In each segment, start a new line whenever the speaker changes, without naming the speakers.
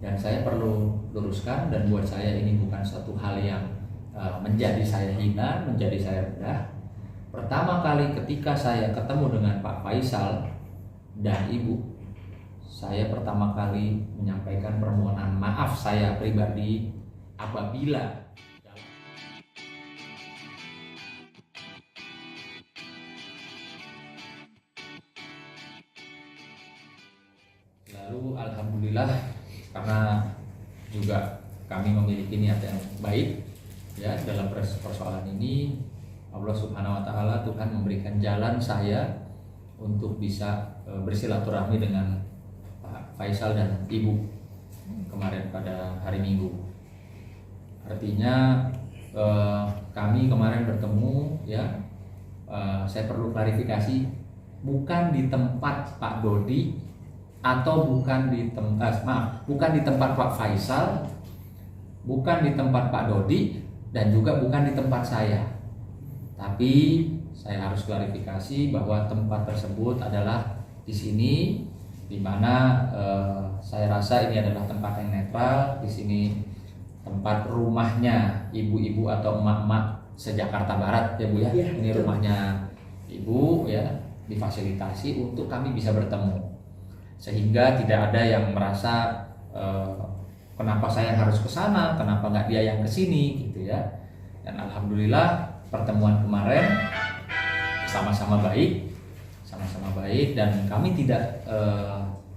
Dan saya perlu luruskan, dan buat saya ini bukan satu hal yang menjadi saya hina, menjadi saya rendah. Pertama kali ketika saya ketemu dengan Pak Faisal dan Ibu, saya pertama kali menyampaikan permohonan maaf saya pribadi apabila lalu alhamdulillah, karena juga kami memiliki niat yang baik ya dalam persoalan ini, Allah Subhanahu wa taala, Tuhan memberikan jalan saya untuk bisa bersilaturahmi dengan Pak Faisal dan Ibu kemarin pada hari Minggu. Artinya kami kemarin bertemu ya, saya perlu klarifikasi, bukan di tempat Pak Dodi atau bukan di tempat Pak Faisal, bukan di tempat Pak Dodi, dan juga bukan di tempat saya. Tapi saya harus klarifikasi bahwa tempat tersebut adalah di sini, di mana saya rasa ini adalah tempat yang netral. Di sini tempat rumahnya ibu-ibu atau emak-emak se-Jakarta Barat ya Bu ya.
Ya,
ini
betul.
rumahnya Ibu ya, difasilitasi untuk kami bisa bertemu, sehingga tidak ada yang merasa kenapa saya harus ke sana, kenapa nggak dia yang ke sini gitu ya. Dan alhamdulillah pertemuan kemarin sama-sama baik, dan kami tidak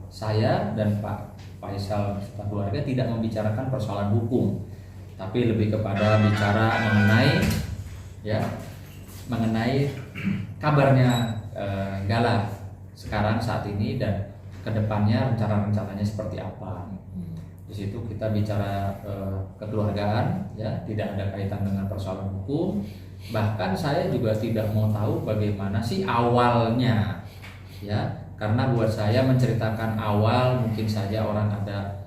saya dan Pak Faisal serta keluarga tidak membicarakan persoalan hukum, tapi lebih kepada bicara mengenai kabarnya Gala sekarang saat ini dan kedepannya rencana-rencananya seperti apa. Di situ kita bicara kekeluargaan ya, tidak ada kaitan dengan persoalan hukum. Bahkan saya juga tidak mau tahu bagaimana sih awalnya ya, karena buat saya menceritakan awal mungkin saja orang ada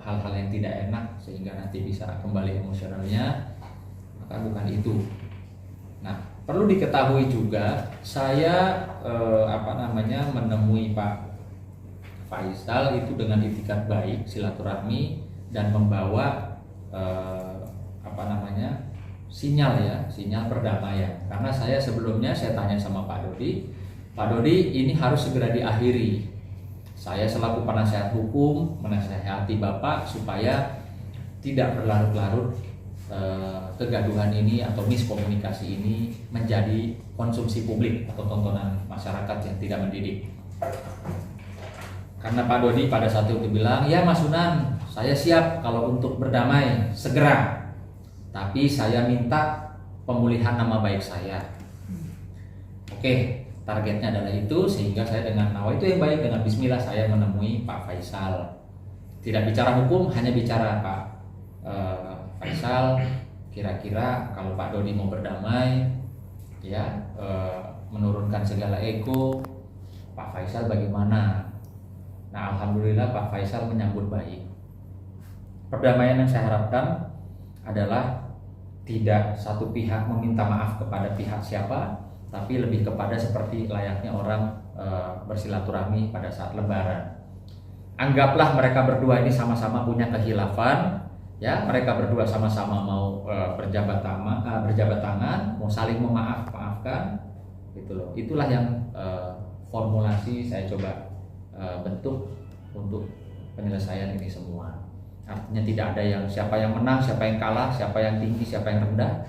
hal-hal yang tidak enak sehingga nanti bisa kembali emosionalnya, maka bukan itu. Nah, perlu diketahui juga saya menemui Pak Faisal itu dengan itikat baik, silaturahmi, dan membawa sinyal perdamaian. Karena saya sebelumnya tanya sama Pak Dodi, ini harus segera diakhiri. Saya selaku penasehat hukum menasehati Bapak supaya tidak berlarut-larut kegaduhan ini atau miskomunikasi ini menjadi konsumsi publik atau tontonan masyarakat yang tidak mendidik. Karena Pak Dodi pada saat itu bilang, ya Mas Sunan, saya siap kalau untuk berdamai segera, tapi saya minta pemulihan nama baik saya. Oke, targetnya adalah itu, sehingga saya dengan nawa itu yang baik, dengan bismillah saya menemui Pak Faisal. Tidak bicara hukum, hanya bicara Pak Faisal, kira-kira kalau Pak Dodi mau berdamai ya, menurunkan segala ego, Pak Faisal bagaimana? Nah, alhamdulillah Pak Faisal menyambut baik. Perdamaian yang saya harapkan adalah tidak satu pihak meminta maaf kepada pihak siapa, tapi lebih kepada seperti layaknya orang bersilaturahmi pada saat Lebaran. Anggaplah mereka berdua ini sama-sama punya kekhilafan, ya, mereka berdua sama-sama mau berjabat tangan, mau saling memaafkan, gitu loh. Itulah yang formulasi saya coba bentuk untuk penyelesaian ini semua. Artinya tidak ada yang siapa yang menang, siapa yang kalah, siapa yang tinggi, siapa yang rendah.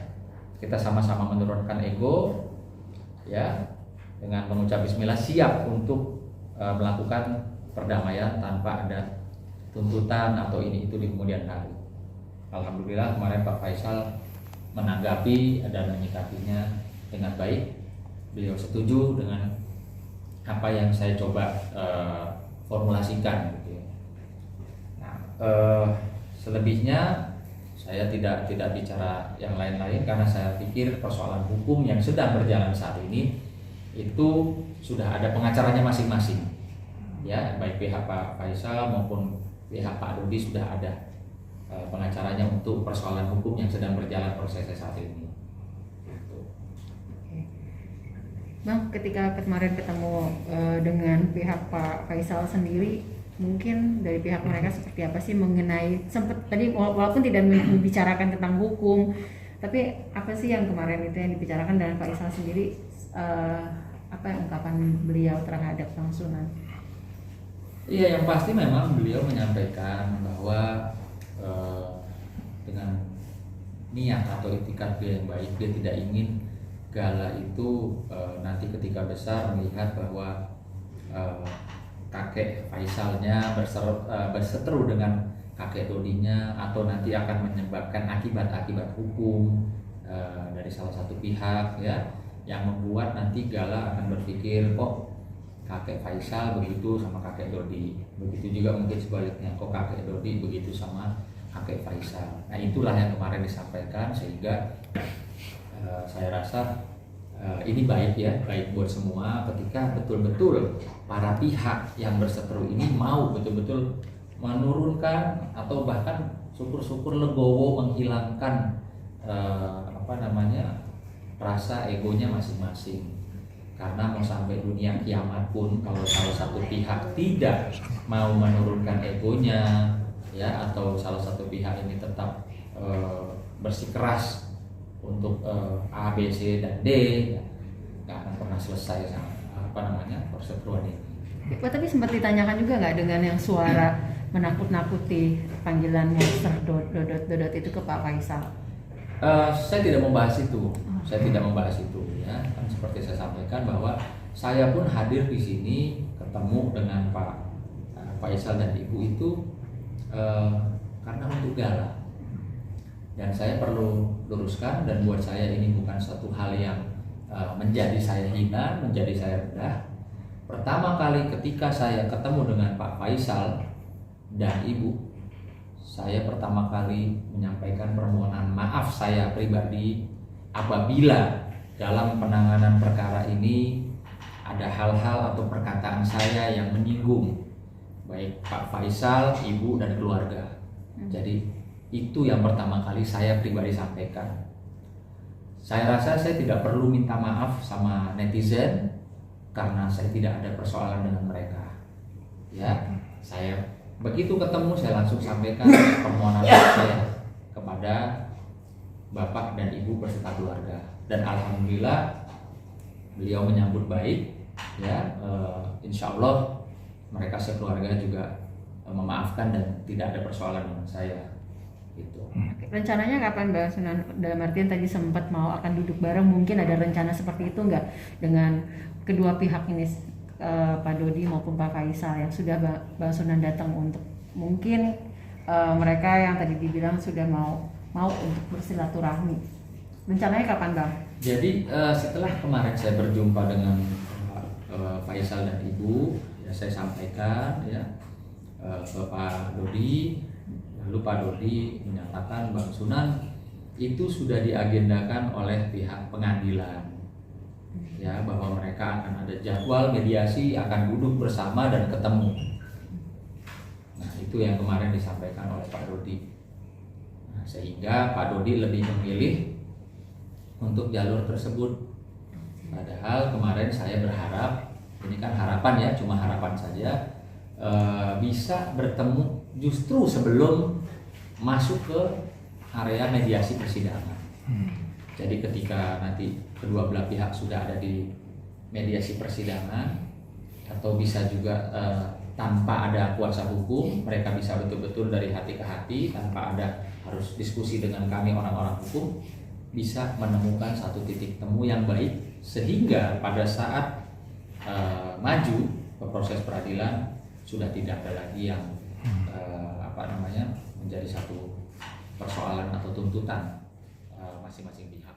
Kita sama-sama menurunkan ego ya, dengan mengucap bismillah, siap untuk melakukan perdamaian tanpa ada tuntutan atau ini itu di kemudian hari. Alhamdulillah kemarin Pak Faisal menanggapi dan menyikapinya dengan baik. Beliau setuju dengan apa yang saya coba formulasikan gitu ya. Nah, selebihnya saya tidak bicara yang lain-lain, karena saya pikir persoalan hukum yang sedang berjalan saat ini itu sudah ada pengacaranya masing-masing ya, baik pihak Pak Faisal maupun pihak Pak Dodi sudah ada pengacaranya untuk persoalan hukum yang sedang berjalan prosesnya saat ini.
Bang, ketika kemarin ketemu dengan pihak Pak Faisal sendiri,
mungkin dari pihak mereka seperti apa sih mengenai, sempat tadi walaupun tidak membicarakan tentang hukum, tapi apa sih yang kemarin itu yang dibicarakan dengan Pak Faisal sendiri, apa yang ungkapan beliau terhadap Bang Sunan?
Iya, yang pasti memang beliau menyampaikan bahwa dengan niat atau itikad dia yang baik, dia tidak ingin Gala itu nanti ketika besar melihat bahwa kakek Faisalnya berseteru dengan kakek Dodinya, atau nanti akan menyebabkan akibat-akibat hukum dari salah satu pihak, ya, yang membuat nanti Gala akan berpikir, kok kakek Faisal begitu sama kakek Dodi, begitu juga mungkin sebaliknya, kok kakek Dodi begitu sama kakek Faisal. Nah, itulah yang kemarin disampaikan, sehingga saya rasa ini baik ya, baik buat semua ketika betul-betul para pihak yang berseteru ini mau betul-betul menurunkan atau bahkan syukur-syukur legowo menghilangkan rasa egonya masing-masing. Karena mau sampai dunia kiamat pun kalau salah satu pihak tidak mau menurunkan egonya, ya, atau salah satu pihak ini tetap bersikeras untuk A, B, C, dan D, ya, nggak akan pernah selesai perseteruan ini.
Tapi sempat ditanyakan juga nggak dengan yang suara menakut-nakuti panggilan monster Dodot itu ke Pak Faisal?
Saya tidak membahas itu, ya. Kan seperti saya sampaikan bahwa saya pun hadir di sini ketemu dengan Pak Faisal dan Ibu itu karena untuk Gala. Dan saya perlu luruskan, dan buat saya ini bukan satu hal yang menjadi saya hina, menjadi saya rendah. Pertama kali ketika saya ketemu dengan Pak Faisal dan Ibu, saya pertama kali menyampaikan permohonan maaf saya pribadi apabila dalam penanganan perkara ini ada hal-hal atau perkataan saya yang menyinggung baik Pak Faisal, Ibu, dan keluarga. Jadi itu yang pertama kali saya pribadi sampaikan. Saya rasa saya tidak perlu minta maaf sama netizen karena saya tidak ada persoalan dengan mereka. Ya, saya begitu ketemu saya langsung sampaikan permohonan saya kepada Bapak dan Ibu beserta keluarga. Dan alhamdulillah beliau menyambut baik, ya. Insya Allah mereka sekeluarga juga memaafkan dan tidak ada persoalan dengan saya. Gitu.
Rencananya kapan Mbak Sunan? Dalam artian tadi sempat mau akan duduk bareng, mungkin ada rencana seperti itu nggak dengan kedua pihak ini, Pak Dodi maupun Pak Faisal, yang sudah Mbak Sunan datang untuk mungkin mereka yang tadi dibilang sudah mau untuk bersilaturahmi. Rencananya kapan Bang?
Jadi setelah kemarin saya berjumpa dengan Faisal dan Ibu, ya, saya sampaikan, ya, ke Pak Dodi. Lalu Pak Dodi menyatakan Bang Sunan itu sudah diagendakan oleh pihak pengadilan, ya, bahwa mereka akan ada jadwal mediasi, akan duduk bersama dan ketemu. Nah, itu yang kemarin disampaikan oleh Pak Dodi. Nah, sehingga Pak Dodi lebih memilih untuk jalur tersebut. Padahal kemarin saya berharap, ini kan harapan ya, cuma harapan saja, bisa bertemu justru sebelum masuk ke area mediasi persidangan. Jadi ketika nanti kedua belah pihak sudah ada di mediasi persidangan, atau bisa juga tanpa ada kuasa hukum, mereka bisa betul-betul dari hati ke hati tanpa ada harus diskusi dengan kami orang-orang hukum, bisa menemukan satu titik temu yang baik, sehingga pada saat maju ke proses peradilan sudah tidak ada lagi yang menjadi satu persoalan atau tuntutan masing-masing pihak.